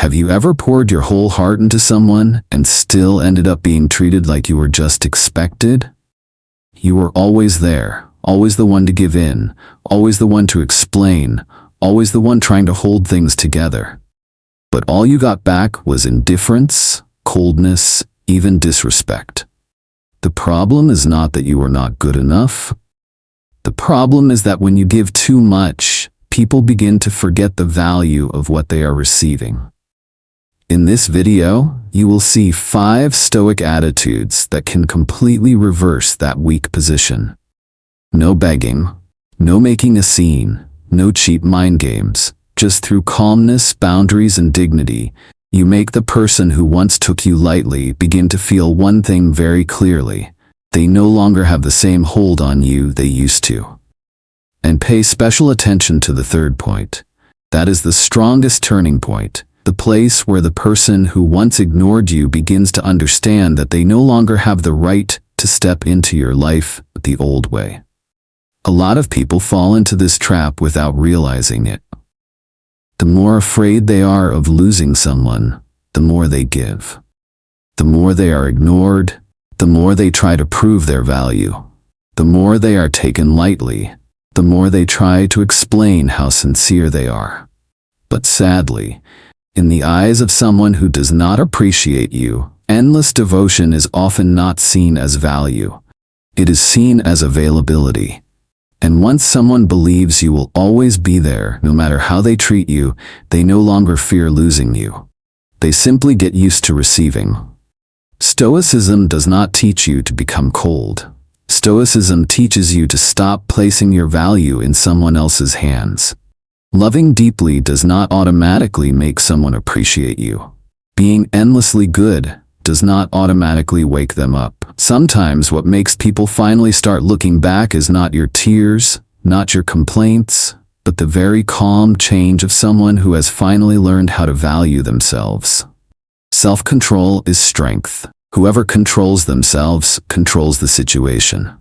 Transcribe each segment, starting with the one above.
Have you ever poured your whole heart into someone and still ended up being treated like you were just expected? You were always there, always the one to give in, always the one to explain, always the one trying to hold things together. But all you got back was indifference, coldness, even disrespect. The problem is not that you are not good enough. The problem is that when you give too much, people begin to forget the value of what they are receiving. In this video, you will see 5 Stoic attitudes that can completely reverse that weak position. No begging, no making a scene, no cheap mind games. Just through calmness, boundaries, and dignity, you make the person who once took you lightly begin to feel one thing very clearly. They no longer have the same hold on you they used to. And pay special attention to the third point. That is the strongest turning point. The place where the person who once ignored you begins to understand that they no longer have the right to step into your life the old way. A lot of people fall into this trap without realizing it. The more afraid they are of losing someone, the more they give. The more they are ignored, the more they try to prove their value. The more they are taken lightly, the more they try to explain how sincere they are. But sadly, in the eyes of someone who does not appreciate you, endless devotion is often not seen as value. It is seen as availability. And once someone believes you will always be there, no matter how they treat you, they no longer fear losing you. They simply get used to receiving. Stoicism does not teach you to become cold. Stoicism teaches you to stop placing your value in someone else's hands. Loving deeply does not automatically make someone appreciate you. Being endlessly good does not automatically wake them up. Sometimes what makes people finally start looking back is not your tears, not your complaints, but the very calm change of someone who has finally learned how to value themselves. Self-control is strength. Whoever controls themselves controls the situation.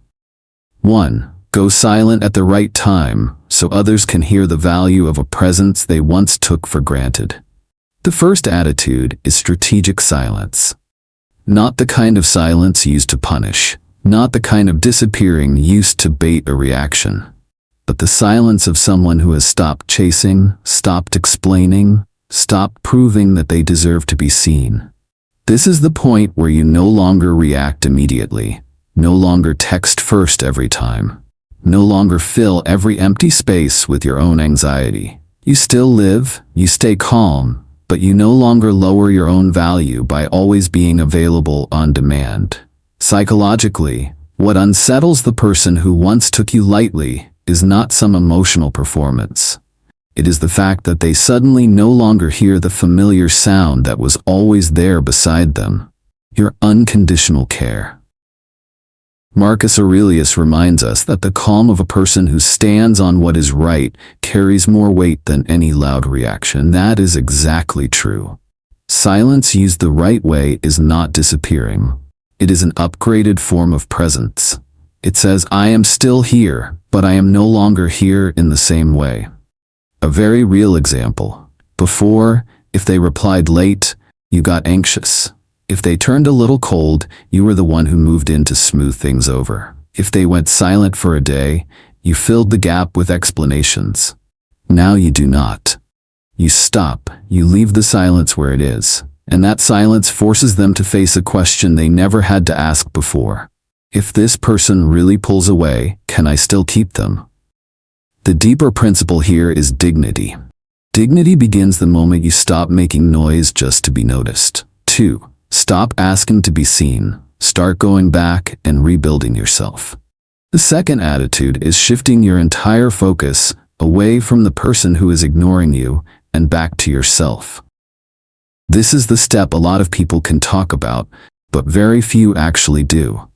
1. Go silent at the right time so others can hear the value of a presence they once took for granted. The first attitude is strategic silence. Not the kind of silence used to punish, not the kind of disappearing used to bait a reaction, but the silence of someone who has stopped chasing, stopped explaining, stopped proving that they deserve to be seen. This is the point where you no longer react immediately, no longer text first every time, no longer fill every empty space with your own anxiety. You still live, you stay calm, but you no longer lower your own value by always being available on demand. Psychologically, what unsettles the person who once took you lightly is not some emotional performance. It is the fact that they suddenly no longer hear the familiar sound that was always there beside them, your unconditional care. Marcus Aurelius reminds us that the calm of a person who stands on what is right carries more weight than any loud reaction. That is exactly true. Silence used the right way is not disappearing. It is an upgraded form of presence. It says, I am still here, but I am no longer here in the same way. A very real example. Before, if they replied late, you got anxious. If they turned a little cold, you were the one who moved in to smooth things over. If they went silent for a day, you filled the gap with explanations. Now you do not. You stop, you leave the silence where it is, and that silence forces them to face a question they never had to ask before. If this person really pulls away, can I still keep them? The deeper principle here is dignity. Dignity begins the moment you stop making noise just to be noticed. 2. Stop asking to be seen. Start going back and rebuilding yourself. The second attitude is shifting your entire focus away from the person who is ignoring you and back to yourself. This is the step a lot of people can talk about, but very few actually do.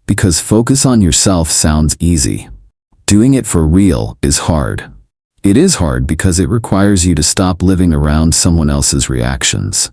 Because focus on yourself sounds easy. Doing it for real is hard. It is hard because it requires you to stop living around someone else's reactions.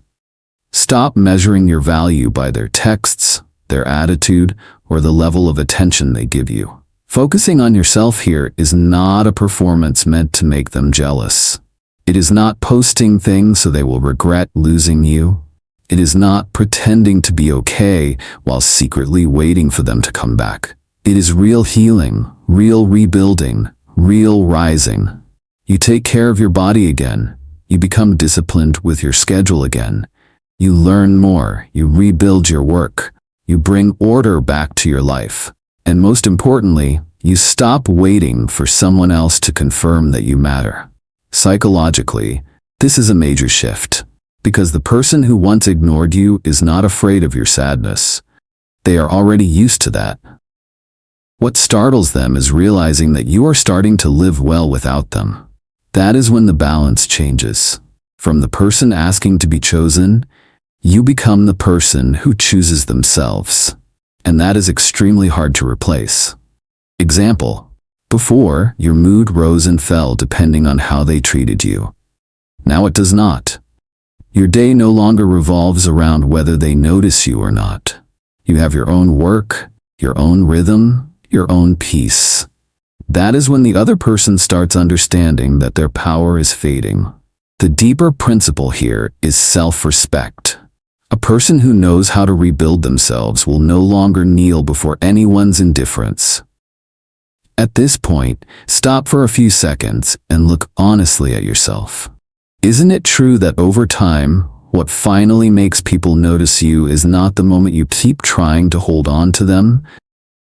Stop measuring your value by their texts, their attitude, or the level of attention they give you. Focusing on yourself here is not a performance meant to make them jealous. It is not posting things so they will regret losing you. It is not pretending to be okay while secretly waiting for them to come back. It is real healing, real rebuilding, real rising. You take care of your body again. You become disciplined with your schedule again. You learn more. You rebuild your work. You bring order back to your life. And most importantly, you stop waiting for someone else to confirm that you matter. Psychologically, this is a major shift, because the person who once ignored you is not afraid of your sadness. They are already used to that. What startles them is realizing that you are starting to live well without them. That is when the balance changes. From the person asking to be chosen, you become the person who chooses themselves. And that is extremely hard to replace. Example: before, your mood rose and fell depending on how they treated you. Now it does not. Your day no longer revolves around whether they notice you or not. You have your own work, your own rhythm, your own peace. That is when the other person starts understanding that their power is fading. The deeper principle here is self-respect. A person who knows how to rebuild themselves will no longer kneel before anyone's indifference. At this point, stop for a few seconds and look honestly at yourself. Isn't it true that over time, what finally makes people notice you is not the moment you keep trying to hold on to them,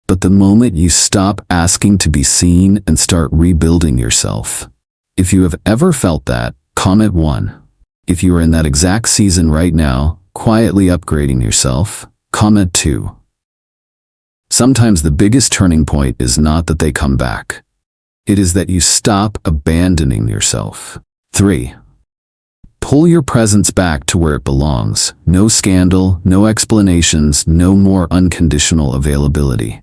but the moment you stop asking to be seen and start rebuilding yourself? If you have ever felt that, comment 1. If you are in that exact season right now, quietly upgrading yourself, comment 2. Sometimes the biggest turning point is not that they come back. It is that you stop abandoning yourself. 3. Pull your presence back to where it belongs. No scandal, no explanations, no more unconditional availability.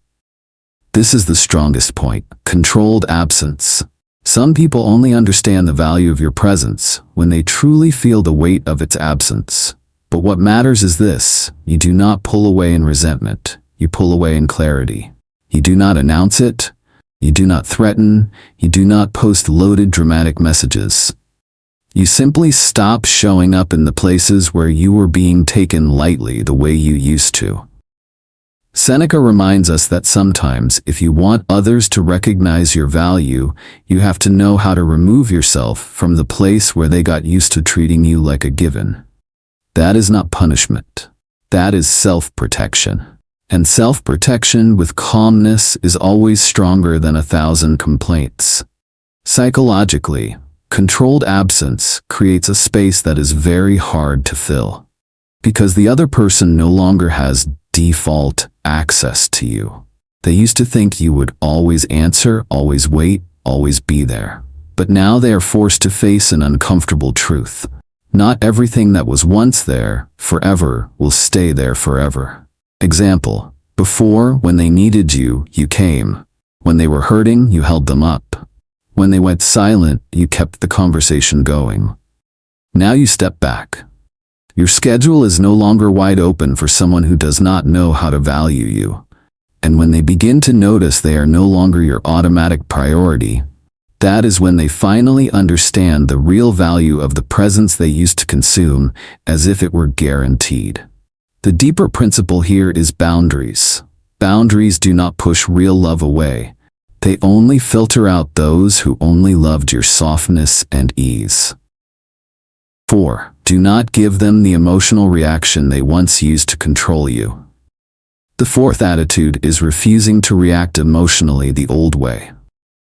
This is the strongest point: controlled absence. Some people only understand the value of your presence when they truly feel the weight of its absence. But what matters is this: you do not pull away in resentment. You pull away in clarity. You do not announce it. You do not threaten. You do not post loaded dramatic messages. You simply stop showing up in the places where you were being taken lightly the way you used to. Seneca reminds us that sometimes, if you want others to recognize your value, you have to know how to remove yourself from the place where they got used to treating you like a given. That is not punishment. That is self-protection. And self-protection with calmness is always stronger than 1,000 complaints. Psychologically, controlled absence creates a space that is very hard to fill, because the other person no longer has default access to you. They used to think you would always answer, always wait, always be there. But now they are forced to face an uncomfortable truth. Not everything that was once there forever will stay there forever. Example: before, when they needed you, you came. When they were hurting, you held them up. When they went silent, you kept the conversation going. Now you step back. Your schedule is no longer wide open for someone who does not know how to value you. And when they begin to notice they are no longer your automatic priority, that is when they finally understand the real value of the presence they used to consume as if it were guaranteed. The deeper principle here is boundaries. Boundaries do not push real love away. They only filter out those who only loved your softness and ease. 4. Do not give them the emotional reaction they once used to control you. The fourth attitude is refusing to react emotionally the old way.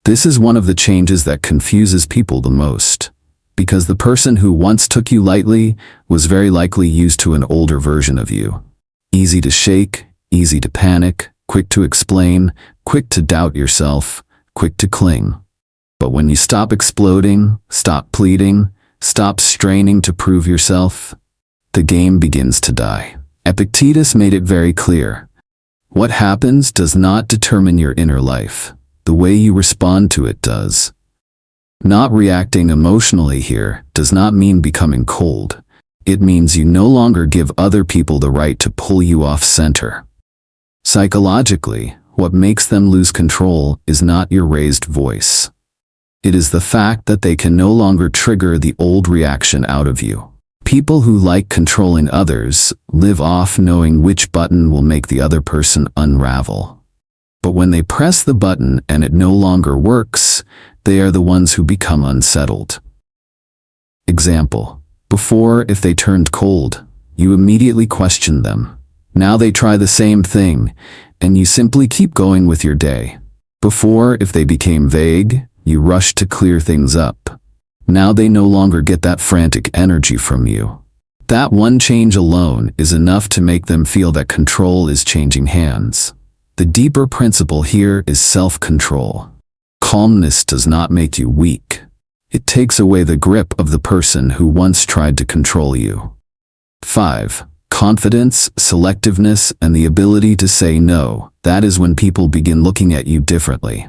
This is one of the changes that confuses people the most, because the person who once took you lightly was very likely used to an older version of you. Easy to shake, easy to panic, quick to explain, quick to doubt yourself, quick to cling. But when you stop exploding, stop pleading, stop straining to prove yourself, the game begins to die. Epictetus made it very clear. What happens does not determine your inner life. The way you respond to it does. Not reacting emotionally here does not mean becoming cold. It means you no longer give other people the right to pull you off center. Psychologically, what makes them lose control is not your raised voice. It is the fact that they can no longer trigger the old reaction out of you. People who like controlling others live off knowing which button will make the other person unravel. But when they press the button and it no longer works, they are the ones who become unsettled. Example: before, if they turned cold, you immediately questioned them. Now they try the same thing, and you simply keep going with your day. Before, if they became vague, you rushed to clear things up. Now they no longer get that frantic energy from you. That one change alone is enough to make them feel that control is changing hands. The deeper principle here is self-control. Calmness does not make you weak. It takes away the grip of the person who once tried to control you. 5. Confidence, selectiveness, and the ability to say no. That is when people begin looking at you differently.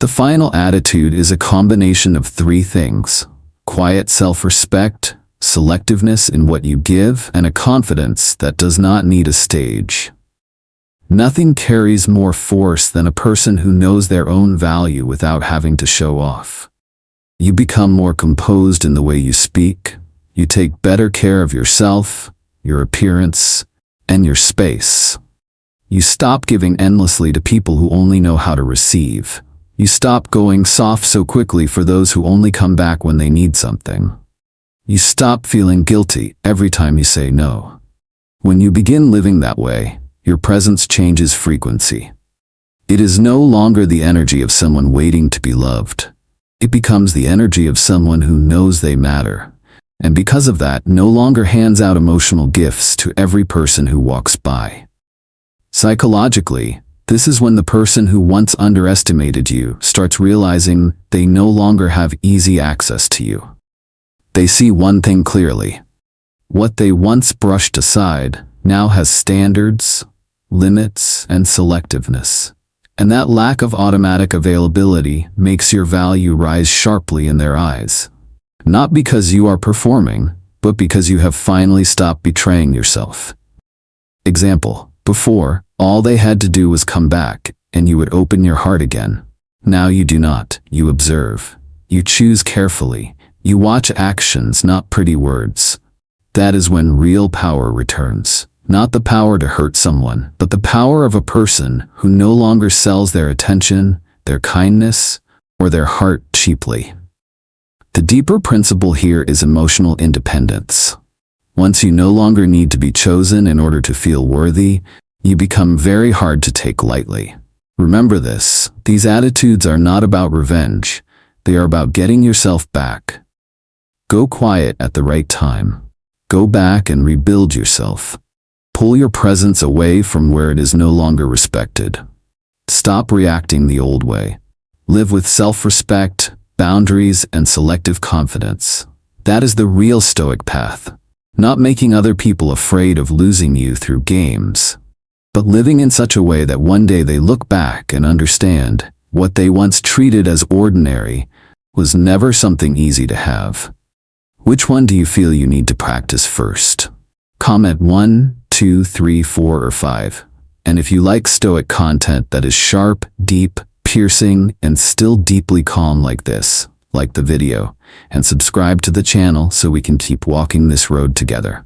The final attitude is a combination of three things: quiet self-respect, selectiveness in what you give, and a confidence that does not need a stage. Nothing carries more force than a person who knows their own value without having to show off. You become more composed in the way you speak. You take better care of yourself, your appearance, and your space. You stop giving endlessly to people who only know how to receive. You stop going soft so quickly for those who only come back when they need something. You stop feeling guilty every time you say no. When you begin living that way, your presence changes frequency. It is no longer the energy of someone waiting to be loved. It becomes the energy of someone who knows they matter, and because of that, no longer hands out emotional gifts to every person who walks by. Psychologically, this is when the person who once underestimated you starts realizing they no longer have easy access to you. They see one thing clearly. What they once brushed aside now has standards, limits, and selectiveness. And that lack of automatic availability makes your value rise sharply in their eyes. Not because you are performing, but because you have finally stopped betraying yourself. Example: before, all they had to do was come back, and you would open your heart again. Now you do not. You observe. You choose carefully. You watch actions, not pretty words. That is when real power returns. Not the power to hurt someone, but the power of a person who no longer sells their attention, their kindness, or their heart cheaply. The deeper principle here is emotional independence. Once you no longer need to be chosen in order to feel worthy, you become very hard to take lightly. Remember this: these attitudes are not about revenge. They are about getting yourself back. Go quiet at the right time. Go back and rebuild yourself. Pull your presence away from where it is no longer respected. Stop reacting the old way. Live with self-respect, boundaries, and selective confidence. That is the real Stoic path. Not making other people afraid of losing you through games, but living in such a way that one day they look back and understand what they once treated as ordinary was never something easy to have. Which one do you feel you need to practice first? Comment 1, 2, 3, 4, or 5. And if you like Stoic content that is sharp, deep, piercing, and still deeply calm like this, like the video, and subscribe to the channel so we can keep walking this road together.